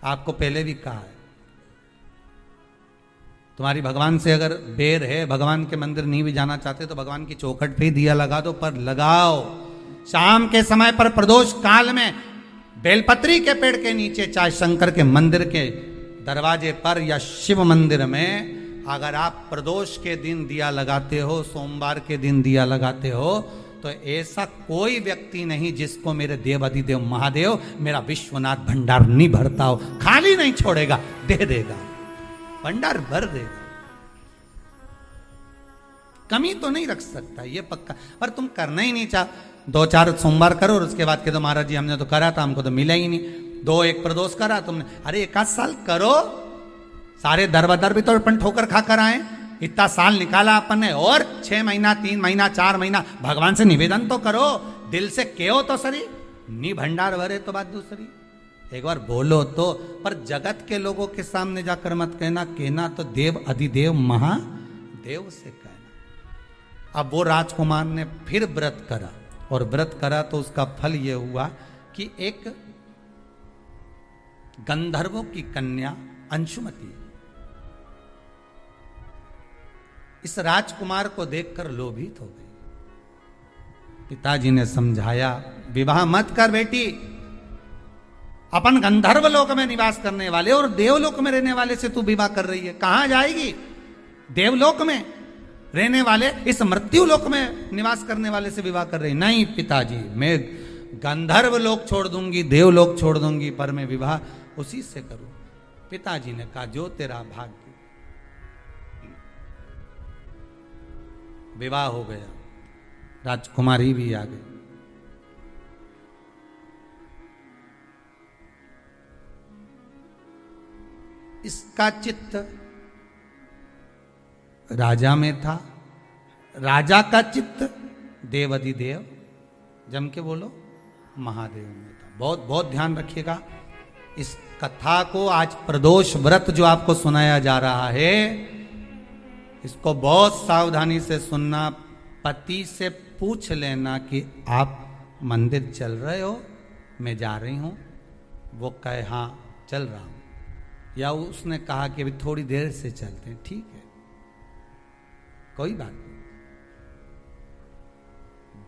आपको पहले भी कहा है, तुम्हारी भगवान से अगर बेर है, भगवान के मंदिर नहीं भी जाना चाहते तो भगवान की चौखट पे ही दिया लगा दो, पर लगाओ। शाम के समय पर प्रदोष काल में बेलपत्री के पेड़ के नीचे, चाहे शंकर के मंदिर के दरवाजे पर या शिव मंदिर में, अगर आप प्रदोष के दिन दिया लगाते हो, सोमवार के दिन दिया लगाते हो, तो ऐसा कोई व्यक्ति नहीं जिसको मेरे देव अधिदेव महादेव, मेरा विश्वनाथ भंडार नहीं भरता हो, खाली नहीं छोड़ेगा, दे देगा, भंडार भर देगा। कमी तो नहीं रख सकता, ये पक्का। पर तुम करना ही नहीं चाह, 2-4 सोमवार करो और उसके बाद के तो महाराज जी हमने तो करा था, हमको तो मिला ही नहीं। 2-1 प्रदोष करा तुमने, अरे 1 साल करो, सारे दर बदर भी तो अपन ठोकर खा कर आए, इतना साल निकाला अपन ने, और 6 महीना 3 महीना 4 महीना भगवान से निवेदन तो करो, दिल से कहो तो सरी, नी भंडार भरे तो बात दूसरी, एक बार बोलो तो। पर जगत के लोगों के सामने जाकर मत कहना, कहना तो देव अधिदेव महादेव से कहना। अब वो राजकुमार ने फिर व्रत करा, और व्रत करा तो उसका फल ये हुआ कि एक गंधर्वों की कन्या अंशुमति इस राजकुमार को देखकर लोभित हो गई। पिताजी ने समझाया, विवाह मत कर बेटी, अपन गंधर्व लोक में निवास करने वाले और देवलोक में रहने वाले से तू विवाह कर रही है, कहां जाएगी? देवलोक में रहने वाले इस मृत्यु लोक में निवास करने वाले से विवाह कर रही। नहीं पिताजी, मैं गंधर्व लोक छोड़ दूंगी, देवलोक छोड़ दूंगी, पर मैं विवाह उसी से करूं। पिताजी ने कहा, जो तेरा भाग्य। विवाह हो गया, राजकुमारी भी आ गई। इसका चित्त राजा में था, राजा का चित्त देवाधिदेव, जम के बोलो, महादेव में था। बहुत बहुत ध्यान रखिएगा इस कथा को। आज प्रदोष व्रत जो आपको सुनाया जा रहा है, इसको बहुत सावधानी से सुनना। पति से पूछ लेना कि आप मंदिर चल रहे हो, मैं जा रही हूं, वो कहे हाँ चल रहा हूं, या उसने कहा कि अभी थोड़ी देर से चलते हैं, ठीक है, कोई बात नहीं।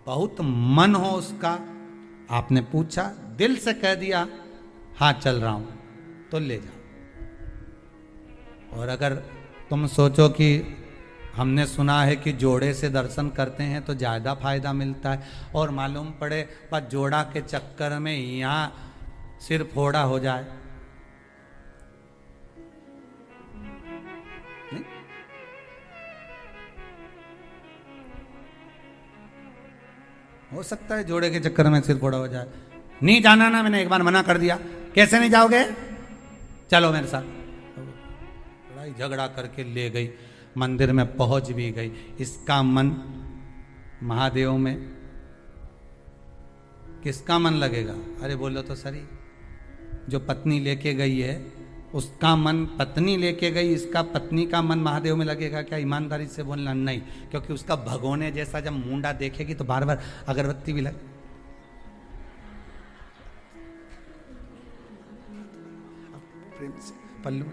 बहुत मन हो उसका, आपने पूछा, दिल से कह दिया हाँ चल रहा हूं, तो ले जाओ। और अगर तुम सोचो कि हमने सुना है कि जोड़े से दर्शन करते हैं तो ज़्यादा फायदा मिलता है, और मालूम पड़े पर जोड़ा के चक्कर में यहाँ सिर फोड़ा हो जाए, नहीं? हो सकता है जोड़े के चक्कर में सिर फोड़ा हो जाए। नहीं जाना ना, मैंने एक बार मना कर दिया, कैसे नहीं जाओगे, चलो मेरे साथ। लड़ाई झगड़ा करके ले गई, मंदिर में पहुंच भी गई। इसका मन महादेव में, किसका मन लगेगा? अरे बोलो तो सही, जो पत्नी लेके गई है उसका मन पत्नी लेके गई, इसका पत्नी का मन महादेव में लगेगा क्या? ईमानदारी से बोलना नहीं, क्योंकि उसका भगोने जैसा जब मुंडा देखेगी तो बार बार अगरबत्ती भी लगे। प्रेम से पल्लू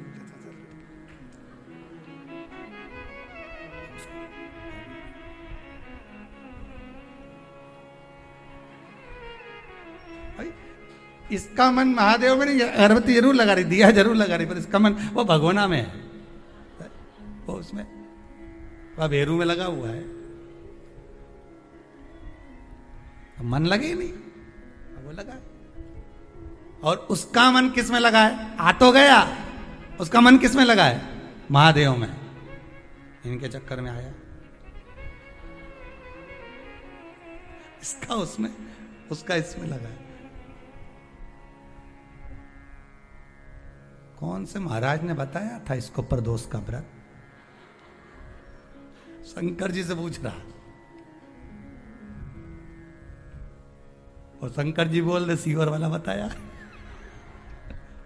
इसका मन महादेव में नहीं, अगरबत्ती जरूर लगा रही, दिया जरूर लगा रही, पर इसका मन वो भगोना में है, वो उसमें वह भेरू में लगा हुआ है, मन लगे ही नहीं, वो लगा। और उसका मन किस में लगा है? आ तो गया, उसका मन किस में लगा है? महादेव में। इनके चक्कर में आया, इसका उसमें, उसका इसमें लगा है। कौन से महाराज ने बताया था इसको प्रदोष का व्रत? शंकर जी से पूछ रहा, और शंकर जी बोल दे सीवर वाला बताया,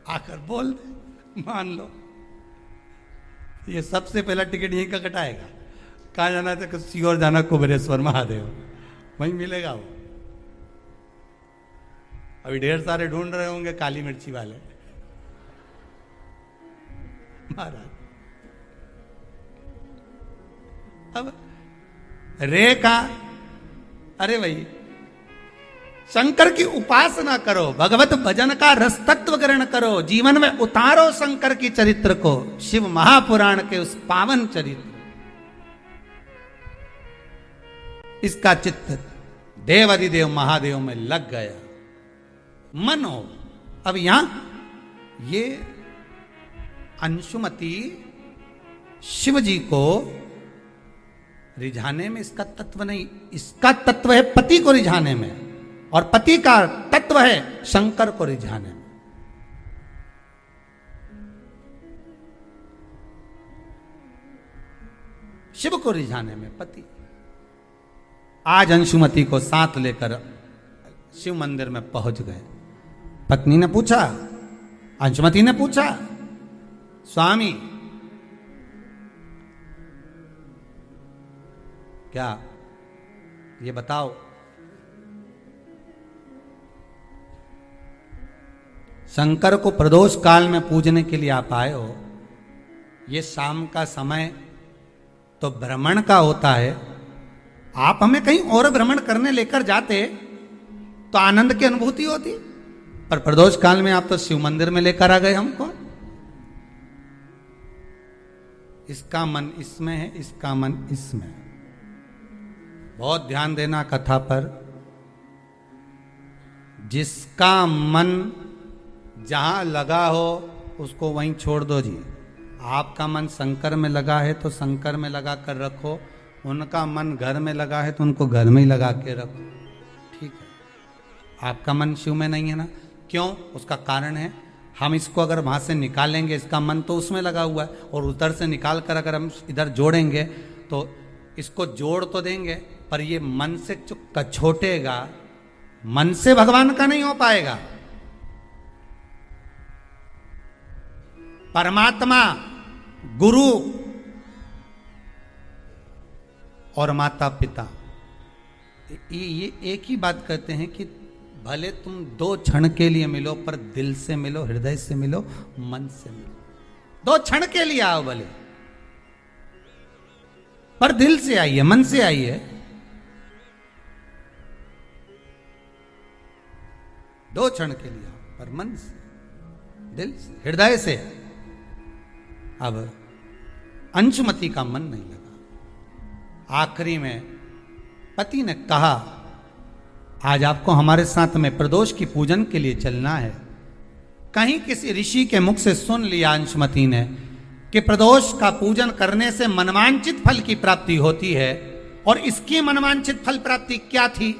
आकर बोल दे, मान लो ये सबसे पहला टिकट यहीं का कटाएगा। कहाँ जाना था? सीवर जाना, कुबेरेश्वर महादेव, वहीं मिलेगा वो। अभी ढेर सारे ढूंढ रहे होंगे काली मिर्ची वाले, महाराज। अब रे का, अरे भाई शंकर की उपासना करो, भगवत भजन का रस तत्व ग्रहण करो, जीवन में उतारो शंकर की चरित्र को, शिव महापुराण के उस पावन चरित्र। इसका चित्त देवाधिदेव महादेव में लग गया, मन हो। अब यहां ये अंशुमती शिव जी को रिझाने में इसका तत्व नहीं, इसका तत्व है पति को रिझाने में, और पति का तत्व है शंकर को रिझाने में। शिव को रिझाने में पति। आज अंशुमती को साथ लेकर शिव मंदिर में पहुंच गए। पत्नी ने पूछा, अंशुमती ने पूछा, स्वामी क्या ये बताओ, शंकर को प्रदोष काल में पूजने के लिए आप आए हो, ये शाम का समय तो भ्रमण का होता है, आप हमें कहीं और भ्रमण करने लेकर जाते तो आनंद की अनुभूति होती, पर प्रदोष काल में आप तो शिव मंदिर में लेकर आ गए हमको। इसका मन इसमें है, इसका मन इसमें है। बहुत ध्यान देना कथा पर। जिसका मन जहां लगा हो उसको वहीं छोड़ दो जी। आपका मन शंकर में लगा है तो शंकर में लगा कर रखो, उनका मन घर में लगा है तो उनको घर में ही लगा के रखो, ठीक है। आपका मन शिव में नहीं है ना, क्यों? उसका कारण है, हम इसको अगर वहां से निकालेंगे, इसका मन तो उसमें लगा हुआ है, और उधर से निकाल कर अगर हम इधर जोड़ेंगे तो इसको जोड़ तो देंगे, पर ये मन से जो कछोटेगा, मन से भगवान का नहीं हो पाएगा। परमात्मा, गुरु और माता पिता ये एक ही बात कहते हैं कि भले तुम 2 क्षण के लिए मिलो, पर दिल से मिलो, हृदय से मिलो, मन से मिलो। 2 क्षण के लिए आओ भले, पर दिल से आइए, मन से आइए। 2 क्षण के लिए आओ, पर मन से, दिल से, हृदय से। अब अंशुमती का मन नहीं लगा। आखिरी में पति ने कहा, आज आपको हमारे साथ में प्रदोष की पूजन के लिए चलना है। कहीं किसी ऋषि के मुख से सुन लिया अंशुमती ने कि प्रदोष का पूजन करने से मनवांचित फल की प्राप्ति होती है, और इसकी मनवांचित फल प्राप्ति क्या थी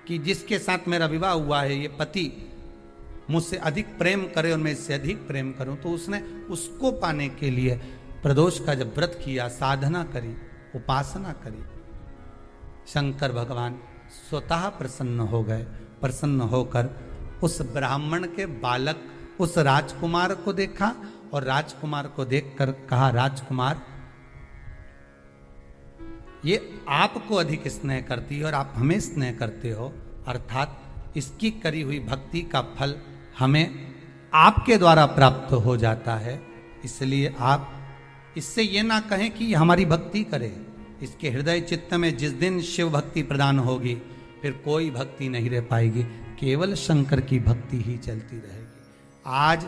कि जिसके साथ मेरा विवाह हुआ है, ये पति मुझसे अधिक प्रेम करे और मैं इससे अधिक प्रेम करूं। तो उसने उसको पाने के लिए प्रदोष का जब व्रत किया, साधना करी, उपासना करी, शंकर भगवान स्वतः प्रसन्न हो गए। प्रसन्न होकर उस ब्राह्मण के बालक, उस राजकुमार को देखा, और राजकुमार को देखकर कहा, राजकुमार ये आपको अधिक स्नेह करती है और आप हमें स्नेह करते हो, अर्थात इसकी करी हुई भक्ति का फल हमें आपके द्वारा प्राप्त हो जाता है। इसलिए आप इससे ये ना कहें कि हमारी भक्ति करे। इसके हृदय चित्त में जिस दिन शिव भक्ति प्रदान होगी, फिर कोई भक्ति नहीं रह पाएगी, केवल शंकर की भक्ति ही चलती रहेगी। आज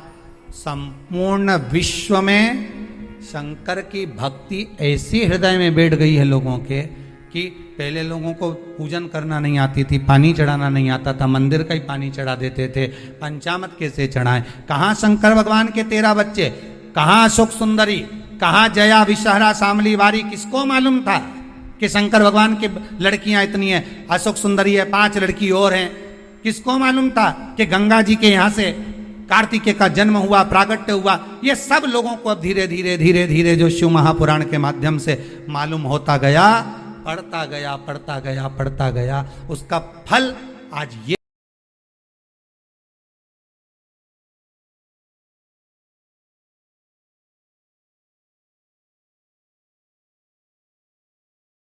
संपूर्ण विश्व में शंकर की भक्ति ऐसी हृदय में बैठ गई है लोगों के कि पहले लोगों को पूजन करना नहीं आती थी, पानी चढ़ाना नहीं आता था, मंदिर का ही पानी चढ़ा देते थे। पंचामृत कैसे चढ़ाएं? कहाँ शंकर भगवान के 13 बच्चे, कहाँ अशोक सुंदरी, कहाँ जया विषहरा शामली वारी? किसको मालूम था कि शंकर भगवान की लड़कियां इतनी हैं, अशोक सुंदरी है, 5 लड़की और हैं? किसको मालूम था कि गंगा जी के यहाँ से कार्तिकेय का जन्म हुआ, प्रागट्य हुआ? ये सब लोगों को अब धीरे धीरे धीरे धीरे जो शिव महापुराण के माध्यम से मालूम होता गया, पढ़ता गया, उसका फल आज ये